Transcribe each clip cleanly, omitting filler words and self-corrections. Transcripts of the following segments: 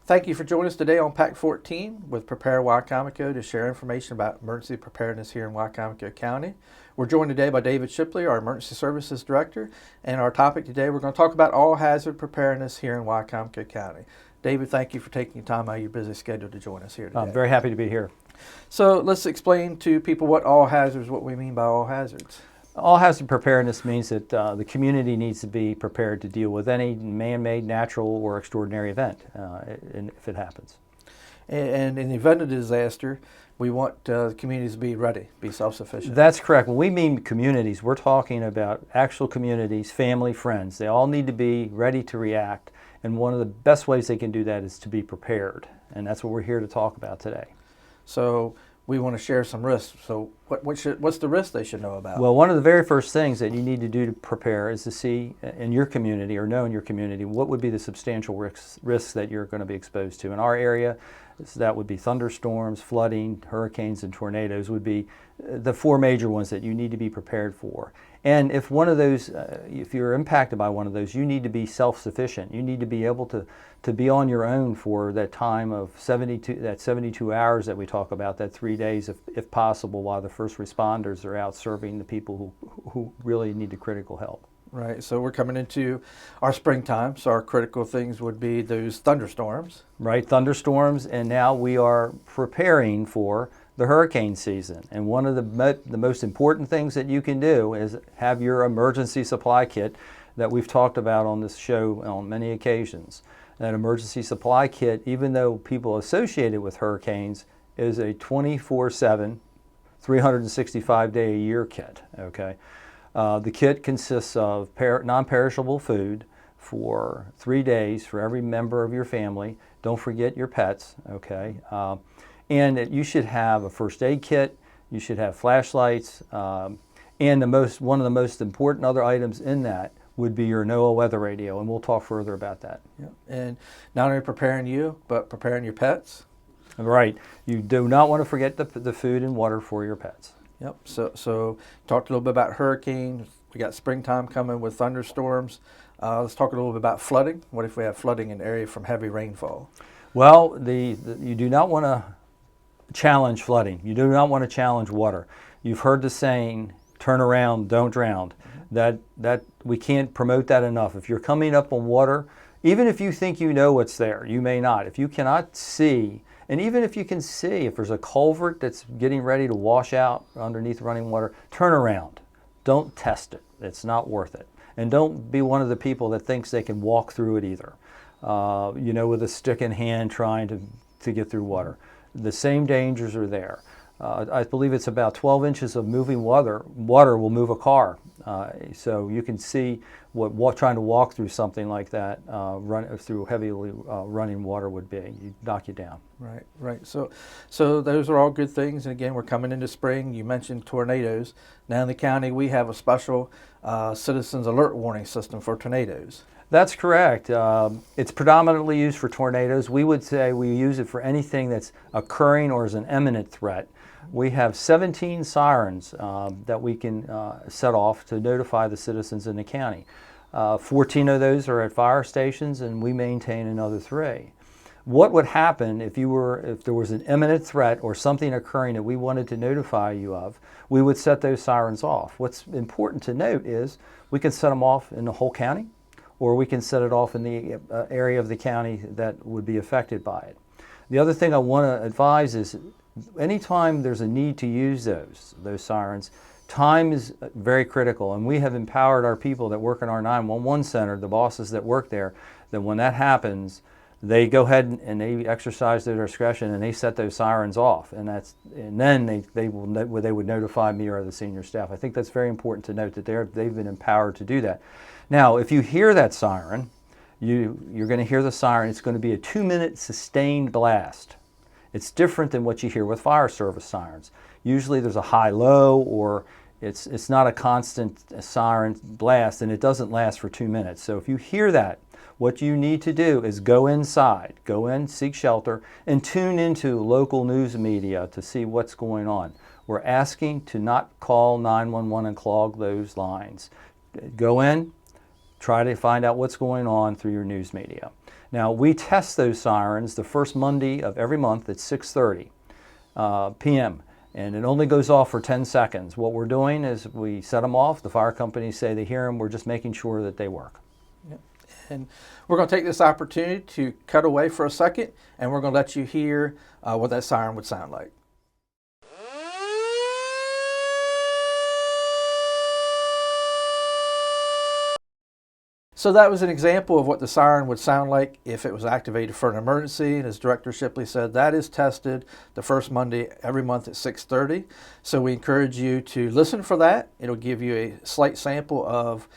Thank you for joining us today on Pack 14 with Prepare Wicomico to share information about emergency preparedness here in Wicomico County. We're joined today by David Shipley, our Emergency Services Director, and our topic today, we're going to talk about all hazard preparedness here in Wicomico County. David, thank you for taking time out of your busy schedule to join us here today. I'm very happy to be here. So let's explain to people what we mean by all hazards. All hazard preparedness means that the community needs to be prepared to deal with any man-made, natural, or extraordinary event if it happens. And in the event of disaster, we want the communities to be ready, be self-sufficient. That's correct. When we mean communities, we're talking about actual communities, family, friends. They all need to be ready to react, and one of the best ways they can do that is to be prepared, and that's what we're here to talk about today. So we want to share some risks. So what's the risk they should know about? Well, one of the very first things that you need to do to prepare is to see in your community or know in your community what would be the substantial risks that you're going to be exposed to. In our area, that would be thunderstorms, flooding, hurricanes, and tornadoes would be the four major ones that you need to be prepared for. And if one of those, if you're impacted by one of those, you need to be self-sufficient. You need to be able to be on your own for that time of 72 hours that we talk about, that 3 days if possible, while the first responders are out serving the people who really need the critical help. Right, so we're coming into our springtime, so our critical things would be those thunderstorms. Right, thunderstorms, and now we are preparing for the hurricane season. And one of the most important things that you can do is have your emergency supply kit that we've talked about on this show on many occasions. That emergency supply kit, even though people associated with hurricanes, is a 24/7, 365-day-a-year kit, okay? The kit consists of non-perishable food for 3 days for every member of your family. Don't forget your pets, okay? And you should have a first aid kit, you should have flashlights, and one of the most important other items in that would be your NOAA weather radio, and we'll talk further about that. Yep. And not only preparing you, but preparing your pets. Right. You do not want to forget the food and water for your pets. Yep. So talked a little bit about hurricanes. We got springtime coming with thunderstorms. Let's talk a little bit about flooding. What if we have flooding in an area from heavy rainfall? Well, you do not want to challenge flooding. You do not want to challenge water. You've heard the saying, turn around, don't drown. That we can't promote that enough. If you're coming up on water, even if you think you know what's there, you may not. If you cannot see, and even if you can see, if there's a culvert that's getting ready to wash out underneath running water, turn around. Don't test it. It's not worth it. And don't be one of the people that thinks they can walk through it either. With a stick in hand trying to get through water. The same dangers are there. I believe it's about 12 inches of moving water will move a car. So you can see what trying to walk through something like that, through heavily running water would be. You'd knock you down. Right. So those are all good things. And again, we're coming into spring. You mentioned tornadoes. Now in the county, we have a special citizens alert warning system for tornadoes. That's correct. It's predominantly used for tornadoes. We would say we use it for anything that's occurring or is an imminent threat. We have 17 sirens that we can set off to notify the citizens in the county. 14 of those are at fire stations, and we maintain another 3. What would happen if there was an imminent threat or something occurring that we wanted to notify you of? We would set those sirens off. What's important to note is we can set them off in the whole county, or we can set it off in the area of the county that would be affected by it. The other thing I want to advise is anytime there's a need to use those sirens, time is very critical, and we have empowered our people that work in our 911 center, the bosses that work there, that when that happens, they go ahead and they exercise their discretion and they set those sirens off, and then they would notify me or the senior staff. I think that's very important to note that they've been empowered to do that. Now, if you hear that siren, you're going to hear the siren. It's going to be a 2-minute sustained blast. It's different than what you hear with fire service sirens. Usually there's a high-low, or it's not a constant siren blast, and it doesn't last for 2 minutes. So if you hear that, what you need to do is go inside, go in, seek shelter, and tune into local news media to see what's going on. We're asking to not call 911 and clog those lines. Go in, try to find out what's going on through your news media. Now, we test those sirens the first Monday of every month at 6:30 p.m. and it only goes off for 10 seconds. What we're doing is we set them off. The fire companies say they hear them. We're just making sure that they work. Yep. And we're going to take this opportunity to cut away for a second, and we're going to let you hear what that siren would sound like. So that was an example of what the siren would sound like if it was activated for an emergency. And as Director Shipley said, that is tested the first Monday every month at 6:30. So we encourage you to listen for that. It'll give you a slight sample of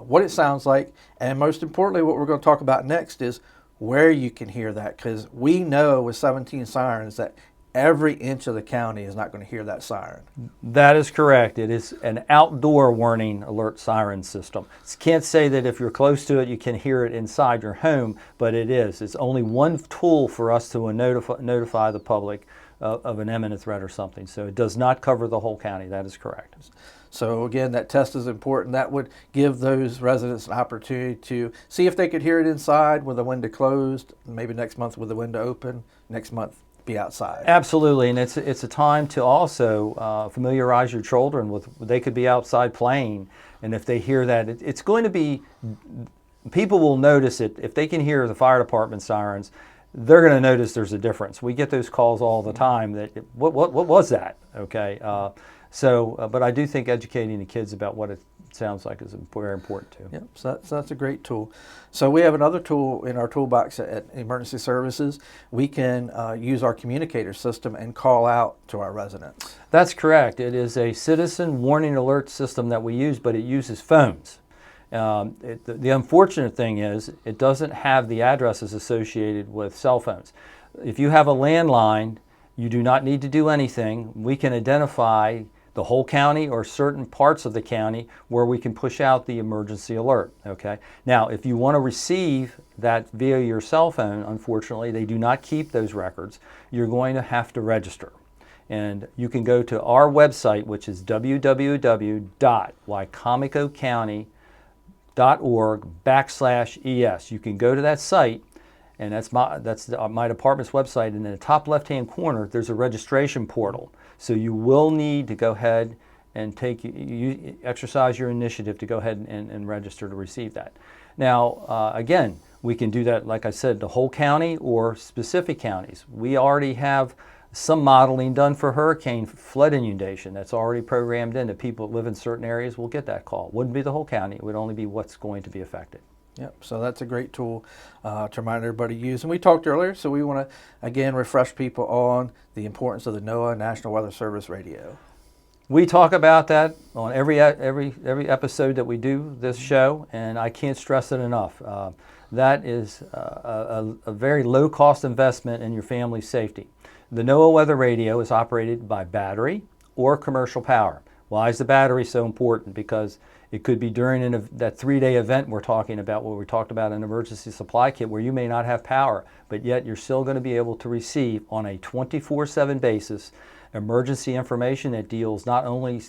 what it sounds like. And most importantly, what we're going to talk about next is where you can hear that. Because we know with 17 sirens that every inch of the county is not going to hear that siren. That is correct. It is an outdoor warning alert siren system. Can't say that if you're close to it you can hear it inside your home, but it is. It's only one tool for us to notify the public of an imminent threat or something. So it does not cover the whole county. That is correct. So again, that test is important. That would give those residents an opportunity to see if they could hear it inside with the window closed, maybe next month with the window open, next month be outside. Absolutely, and it's a time to also familiarize your children with, they could be outside playing, and if they hear that, it's going to be, people will notice it. If they can hear the fire department sirens, they're going to notice there's a difference. We get those calls all the time that, what was that? Okay, but I do think educating the kids about what it sounds like is very important too. Yep, so that's a great tool. So we have another tool in our toolbox at Emergency Services. We can use our communicator system and call out to our residents. That's correct. It is a citizen warning alert system that we use, but it uses phones. The unfortunate thing is it doesn't have the addresses associated with cell phones. If you have a landline, you do not need to do anything. We can identify the whole county or certain parts of the county where we can push out the emergency alert. Okay. Now, if you want to receive that via your cell phone, unfortunately, they do not keep those records. You're going to have to register. And you can go to our website, which is www.wicomicocounty.org/ES. You can go to that site, and that's my department's website, and in the top left-hand corner, there's a registration portal. So you will need to go ahead and exercise your initiative to go ahead and register to receive that. Now, again, we can do that, like I said, the whole county or specific counties. We already have some modeling done for hurricane flood inundation that's already programmed in that people that live in certain areas will get that call. It wouldn't be the whole county. It would only be what's going to be affected. Yep, so that's a great tool to remind everybody to use. And we talked earlier, so we want to, again, refresh people on the importance of the NOAA National Weather Service radio. We talk about that on every episode that we do this show, and I can't stress it enough. That is a very low-cost investment in your family's safety. The NOAA weather radio is operated by battery or commercial power. Why is the battery so important? Because it could be during that 3-day event we're talking about, where we talked about an emergency supply kit, where you may not have power, but yet you're still going to be able to receive on a 24/7 basis emergency information that deals not only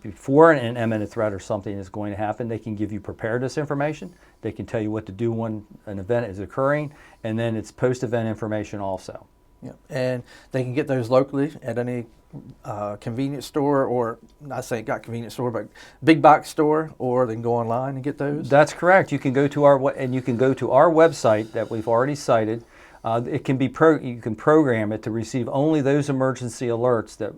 before an imminent threat or something is going to happen. They can give you preparedness information. They can tell you what to do when an event is occurring, and then it's post-event information also. Yep. And they can get those locally at any convenience store, or I say not convenience store, but big box store, or they can go online and get those. That's correct. You can go to our website that we've already cited. It can be you can program it to receive only those emergency alerts that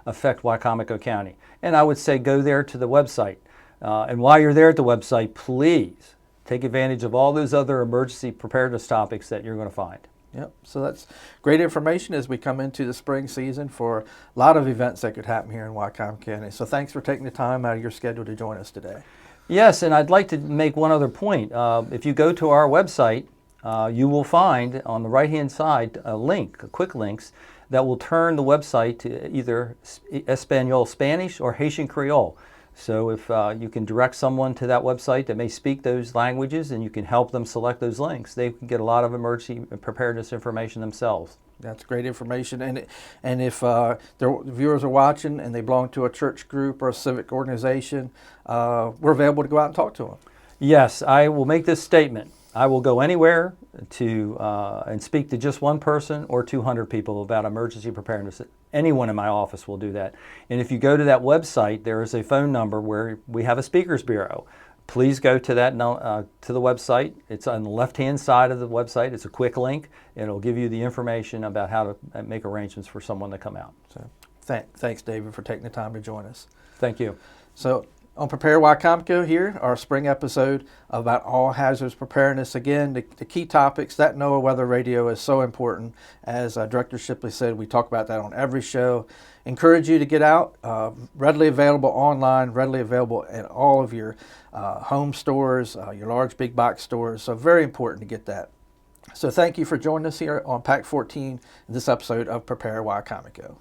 affect Wicomico County. And I would say go there to the website. And while you're there at the website, please take advantage of all those other emergency preparedness topics that you're going to find. Yep, so that's great information as we come into the spring season for a lot of events that could happen here in Wicomico County. So thanks for taking the time out of your schedule to join us today. Yes, and I'd like to make one other point. If you go to our website, you will find on the right-hand side quick links that will turn the website to either Espanol Spanish or Haitian Creole. So if you can direct someone to that website that may speak those languages, and you can help them select those links, they can get a lot of emergency preparedness information themselves. That's great information. And if the viewers are watching and they belong to a church group or a civic organization, we're available to go out and talk to them. Yes, I will make this statement. I will go anywhere to and speak to just one person or 200 people about emergency preparedness. Anyone in my office will do that. And if you go to that website, there is a phone number where we have a speakers bureau. Please go to that to the website. It's on the left-hand side of the website. It's a quick link. It'll give you the information about how to make arrangements for someone to come out. So, thanks, David, for taking the time to join us. Thank you. So, on Prepare Wicomico here, our spring episode about all hazards preparedness. Again, the key topics. That NOAA weather radio is so important. As Director Shipley said, we talk about that on every show. Encourage you to get out. Readily available online, readily available at all of your home stores, your large big box stores. So very important to get that. So thank you for joining us here on Pack 14 in this episode of Prepare Wicomico.